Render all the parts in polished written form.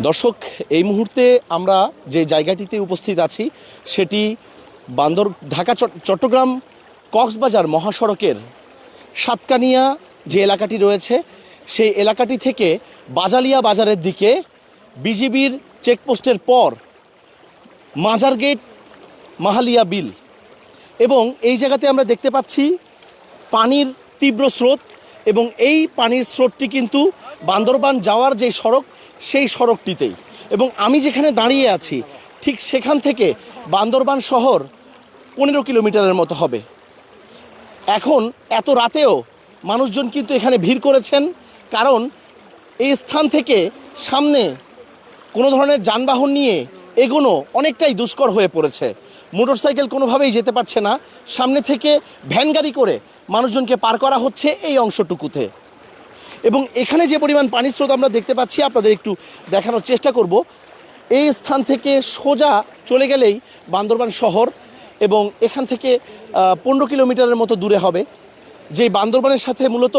দর্শক, এই মুহূর্তে আমরা যে জায়গাটিতে উপস্থিত আছি সেটি ঢাকা চট্টগ্রাম কক্সবাজার মহাসড়কের সাতকানিয়া যে এলাকাটি রয়েছে সেই এলাকাটি থেকে বাজালিয়া বাজারের দিকে বিজিবির চেকপোস্টের পর মাজার গেট মাহালিয়া বিল, এবং এই জায়গাতে আমরা দেখতে পাচ্ছি পানির তীব্র স্রোত, এবং এই পানির স্রোতটি কিন্তু বান্দরবান যাওয়ার যে সড়ক সেই সড়কটিতেই, এবং আমি যেখানে দাঁড়িয়ে আছি ঠিক সেখান থেকে বান্দরবান শহর 15 কিলোমিটারের মতো হবে। এখন এত রাতেও মানুষজন কিন্তু এখানে ভিড় করেছেন, কারণ এই স্থান থেকে সামনে কোনো ধরনের যানবাহন নিয়ে এগোনো অনেকটাই দুষ্কর হয়ে পড়েছে। মোটরসাইকেল কোনোভাবেই যেতে পারছে না, সামনে থেকে ভ্যান গাড়ি করে মানুষজনকে পার করা হচ্ছে এই অংশটুকুতে। এবং এখানে যে পরিমাণ পানির স্রোত আমরা দেখতে পাচ্ছি আপনাদের একটু দেখানোর চেষ্টা করব। এই স্থান থেকে সোজা চলে গেলেই বান্দরবান শহর, এবং এখান থেকে 15 কিলোমিটারের মতো দূরে হবে। যেই বান্দরবানের সাথে মূলত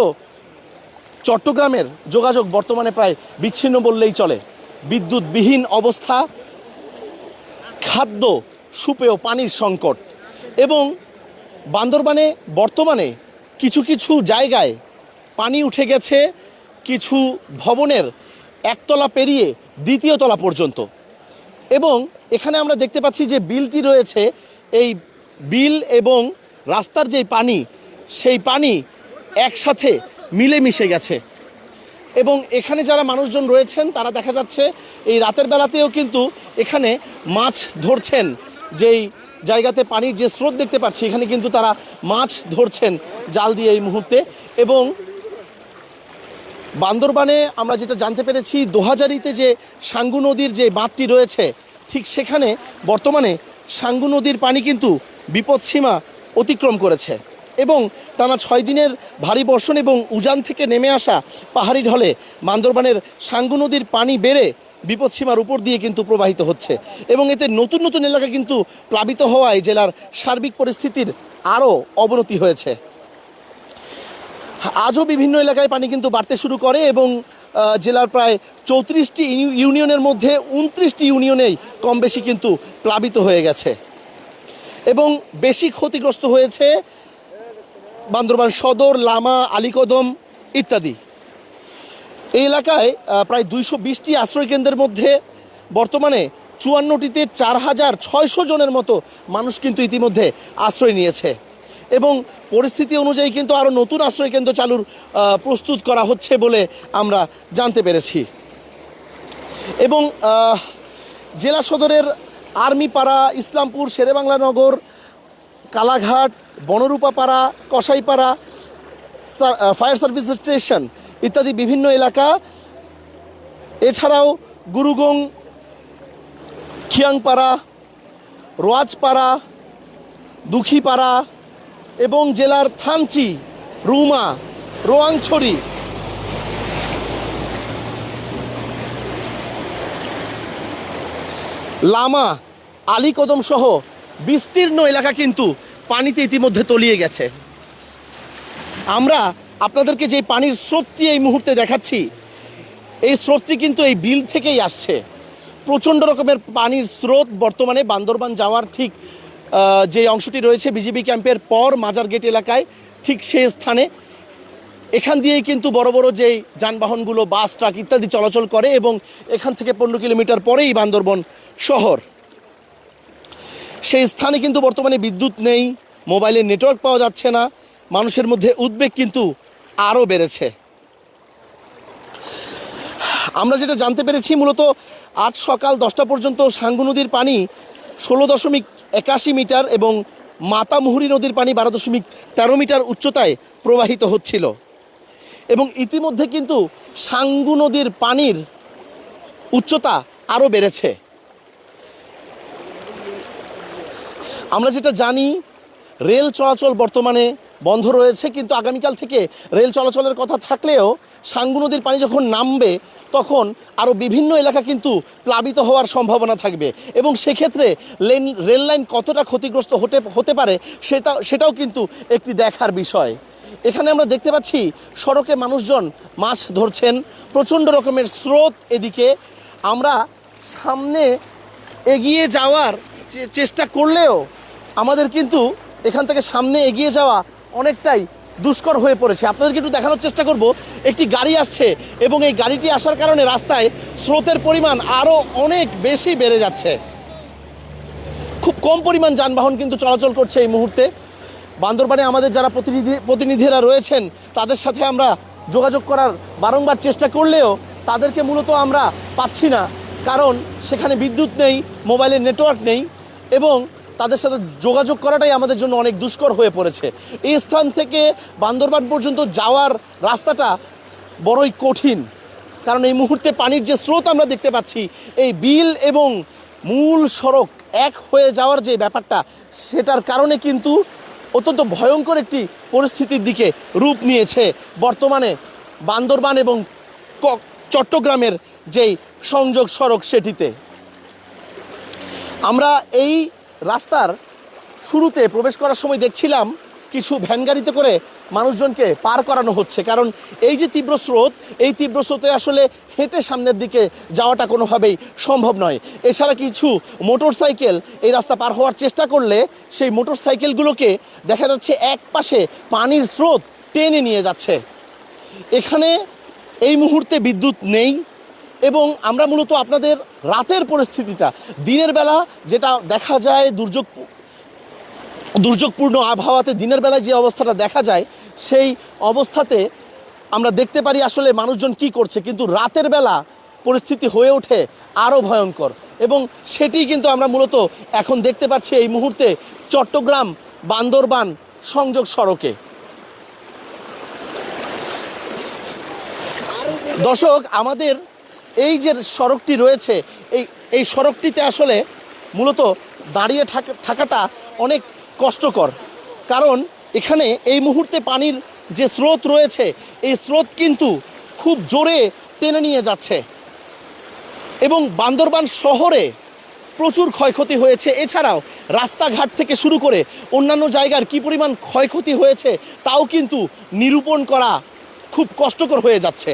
চট্টগ্রামের যোগাযোগ বর্তমানে প্রায় বিচ্ছিন্ন বললেই চলে। বিদ্যুৎবিহীন অবস্থা, খাদ্য, সুপেয় পানির সংকট, এবং বান্দরবানে বর্তমানে কিছু কিছু জায়গায় পানি উঠে গেছে কিছু ভবনের একতলা পেরিয়ে দ্বিতীয় তলা পর্যন্ত। এবং এখানে আমরা দেখতে পাচ্ছি যে বিলটি রয়েছে, এই বিল এবং রাস্তার যে পানি সেই পানি একসাথে মিলেমিশে গেছে। এবং এখানে যারা মানুষজন রয়েছেন তারা দেখা যাচ্ছে এই রাতের বেলাতেও কিন্তু এখানে মাছ ধরছেন। যেই জায়গাতে পানির যে স্রোত দেখতে পাচ্ছি এখানে কিন্তু তারা মাছ ধরছেন জাল দিয়ে এই মুহূর্তে। এবং বান্দরবানে আমরা যেটা জানতে পেরেছি, দোহাজারিতে যে সাঙ্গু নদীর যে বাঁধটি রয়েছে ঠিক সেখানে বর্তমানে সাঙ্গু নদীর পানি কিন্তু বিপদসীমা অতিক্রম করেছে, এবং টানা 6 দিনের ভারী বর্ষণ এবং উজান থেকে নেমে আসা পাহাড়ি ঢলে বান্দরবানের সাঙ্গু নদীর পানি বেড়ে বিপদসীমার উপর দিয়ে কিন্তু প্রবাহিত হচ্ছে, এবং এতে নতুন নতুন এলাকা কিন্তু প্লাবিত হওয়ায় জেলার সার্বিক পরিস্থিতির আরও অবনতি হয়েছে। আজও বিভিন্ন এলাকায় পানি কিন্তু বাড়তে শুরু করে, এবং জেলার প্রায় 34টি ইউনিয়নের মধ্যে 29টি ইউনিয়নেই কম বেশি কিন্তু প্লাবিত হয়ে গেছে, এবং বেশি ক্ষতিগ্রস্ত হয়েছে বান্দরবান সদর, লামা, আলীকদম ইত্যাদি। এই এলাকায় প্রায় 220টি আশ্রয়কেন্দ্রের মধ্যে বর্তমানে 54টিতে 4600 জনের মতো মানুষ কিন্তু ইতিমধ্যে আশ্রয় নিয়েছে, এবং পরিস্থিতি অনুযায়ী কিন্তু আরও নতুন আশ্রয়কেন্দ্র চালুর প্রস্তুত করা হচ্ছে বলে আমরা জানতে পেরেছি। এবং জেলা সদরের আর্মিপাড়া, ইসলামপুর, শেরেবাংলা নগর, কালাঘাট, বনরূপাপাড়া, কসাইপাড়া, ফায়ার সার্ভিস স্টেশন ইত্যাদি বিভিন্ন এলাকা, এছাড়াও গুরুগং, খিয়াংপাড়া, রোয়াজপাড়া, দুখিপাড়া, এবং জেলার থানচি, রুমা, রোয়াংছড়ি, লামা, আলীকদম সহ বিস্তীর্ণ এলাকা কিন্তু পানিতে ইতিমধ্যে তলিয়ে গেছে। আমরা আপনাদেরকে যে পানির স্রোতটি এই মুহূর্তে দেখাচ্ছি এই স্রোতটি কিন্তু এই বিল থেকেই আসছে। প্রচণ্ড রকমের পানির স্রোত বর্তমানে বান্দরবান যাওয়ার ঠিক যে অংশটি রয়েছে বিজিবি ক্যাম্পের পর মাজার গেট এলাকায়, ঠিক সেই স্থানে এখান দিয়েই কিন্তু বড় বড় যেই যানবাহনগুলো, বাস, ট্রাক ইত্যাদি চলাচল করে, এবং এখান থেকে 15 কিলোমিটার পরেই বান্দরবান শহর। সেই স্থানে কিন্তু বর্তমানে বিদ্যুৎ নেই, মোবাইলের নেটওয়ার্ক পাওয়া যাচ্ছে না, মানুষের মধ্যে উদ্বেগ কিন্তু আরও বেড়েছে। আমরা যেটা জানতে পেরেছি মূলত আজ সকাল 10টা পর্যন্ত সাঙ্গু নদীর পানি 16.81 মিটার এবং মাতামুহুরী নদীর পানি 12.13 মিটার উচ্চতায় প্রবাহিত হচ্ছিল, এবং ইতিমধ্যে কিন্তু সাঙ্গু নদীর পানির উচ্চতা আরও বেড়েছে। আমরা যেটা জানি রেল চলাচল বর্তমানে বন্ধ রয়েছে, কিন্তু আগামীকাল থেকে রেল চলাচলের কথা থাকলেও সাঙ্গু নদীর পানি যখন নামবে তখন আরও বিভিন্ন এলাকা কিন্তু প্লাবিত হওয়ার সম্ভাবনা থাকবে, এবং সেক্ষেত্রে রেল লাইন কতটা ক্ষতিগ্রস্ত হতে পারে সেটাও কিন্তু একটি দেখার বিষয়। এখানে আমরা দেখতে পাচ্ছি সড়কে মানুষজন মাছ ধরছেন, প্রচণ্ড রকমের স্রোত এদিকে। আমরা সামনে এগিয়ে যাওয়ার চেষ্টা করলেও আমাদের কিন্তু এখান থেকে সামনে এগিয়ে যাওয়া অনেকটাই দুষ্কর হয়ে পড়েছে। আপনাদেরকে একটু দেখানোর চেষ্টা করব, একটি গাড়ি আসছে এবং এই গাড়িটি আসার কারণে রাস্তায় স্রোতের পরিমাণ আরও অনেক বেশি বেড়ে যাচ্ছে। খুব কম পরিমাণ যানবাহন কিন্তু চলাচল করছে এই মুহূর্তে। বান্দরবানে আমাদের যারা প্রতিনিধিরা রয়েছেন তাদের সাথে আমরা যোগাযোগ করার বারংবার চেষ্টা করলেও তাদেরকে মূলত আমরা পাচ্ছি না, কারণ সেখানে বিদ্যুৎ নেই, মোবাইলের নেটওয়ার্ক নেই এবং তাদের সাথে যোগাযোগ করাটাই আমাদের জন্য অনেক দুষ্কর হয়ে পড়েছে। এই স্থান থেকে বান্দরবান পর্যন্ত যাওয়ার রাস্তাটা বড়ই কঠিন, কারণ এই মুহূর্তে পানির যে স্রোত আমরা দেখতে পাচ্ছি, এই বিল এবং মূল সড়ক এক হয়ে যাওয়ার যে ব্যাপারটা, সেটার কারণে কিন্তু অত্যন্ত ভয়ঙ্কর একটি পরিস্থিতির দিকে রূপ নিয়েছে বর্তমানে বান্দরবান এবং চট্টগ্রামের যেই সংযোগ সড়ক সেটিতে। আমরা এই রাস্তার শুরুতে প্রবেশ করার সময় দেখছিলাম কিছু ভ্যান গাড়িতে করে মানুষজনকে পার করানো হচ্ছে, কারণ এই যে তীব্র স্রোত, এই তীব্র স্রোতে আসলে হেঁটে সামনের দিকে যাওয়াটা কোনোভাবেই সম্ভব নয়। এছাড়া কিছু মোটর সাইকেল এই রাস্তা পার হওয়ার চেষ্টা করলে সেই মোটর সাইকেলগুলোকে দেখা যাচ্ছে এক পাশে পানির স্রোত টেনে নিয়ে যাচ্ছে। এখানে এই মুহূর্তে বিদ্যুৎ নেই এবং আমরা মূলত আপনাদের রাতের পরিস্থিতিটা, দিনের বেলা যেটা দেখা যায় দুর্যোগপূর্ণ আবহাওয়াতে দিনের বেলায় যে অবস্থাটা দেখা যায়, সেই অবস্থাতে আমরা দেখতে পারি আসলে মানুষজন কি করছে, কিন্তু রাতের বেলা পরিস্থিতি হয়ে ওঠে আরও ভয়ঙ্কর এবং সেটি কিন্তু আমরা মূলত এখন দেখতে পাচ্ছি এই মুহূর্তে চট্টগ্রাম বান্দরবান সংযোগ সড়কে। দর্শক, আমাদের এই যে সড়কটি রয়েছে, এই সড়কটিতে আসলে মূলত দাঁড়িয়ে থাকাটা অনেক কষ্টকর, কারণ এখানে এই মুহূর্তে পানির যে স্রোত রয়েছে, এই স্রোত কিন্তু খুব জোরে টেনে নিয়ে যাচ্ছে এবং বান্দরবান শহরে প্রচুর ক্ষয়ক্ষতি হয়েছে। এছাড়াও রাস্তাঘাট থেকে শুরু করে অন্যান্য জায়গার কী পরিমাণ ক্ষয়ক্ষতি হয়েছে তাও কিন্তু নিরূপণ করা খুব কষ্টকর হয়ে যাচ্ছে।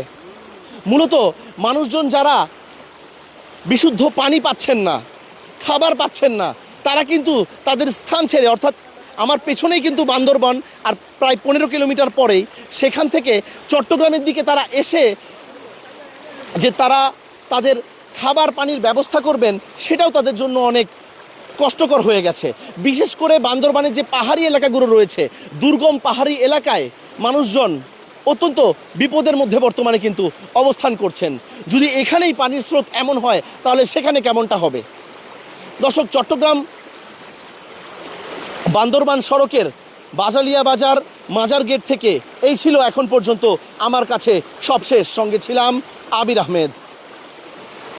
মূলত মানুষজন যারা বিশুদ্ধ পানি পাচ্ছেন না, খাবার পাচ্ছেন না, তারা কিন্তু তাদের স্থান ছেড়ে, অর্থাৎ আমার পেছনেই কিন্তু বান্দরবান আর প্রায় 15 কিলোমিটার পরেই, সেখান থেকে চট্টগ্রামের দিকে তারা এসে যে তারা তাদের খাবার পানির ব্যবস্থা করবেন, সেটাও তাদের জন্য অনেক কষ্টকর হয়ে গেছে। বিশেষ করে বান্দরবানের যে পাহাড়ি এলাকাগুলো রয়েছে, দুর্গম পাহাড়ি এলাকায় মানুষজন অত্যন্ত বিপদের মধ্যে বর্তমানে কিন্তু অবস্থান করছেন। যদি এখানেই পানির স্রোত এমন হয় তাহলে সেখানে কেমনটা হবে? দর্শক, চট্টগ্রাম বান্দরবান সড়কের বাজালিয়া বাজার মাজার গেট থেকে এই ছিল এখন পর্যন্ত আমার কাছে সবশেষ। সঙ্গে ছিলাম আবির আহমেদ।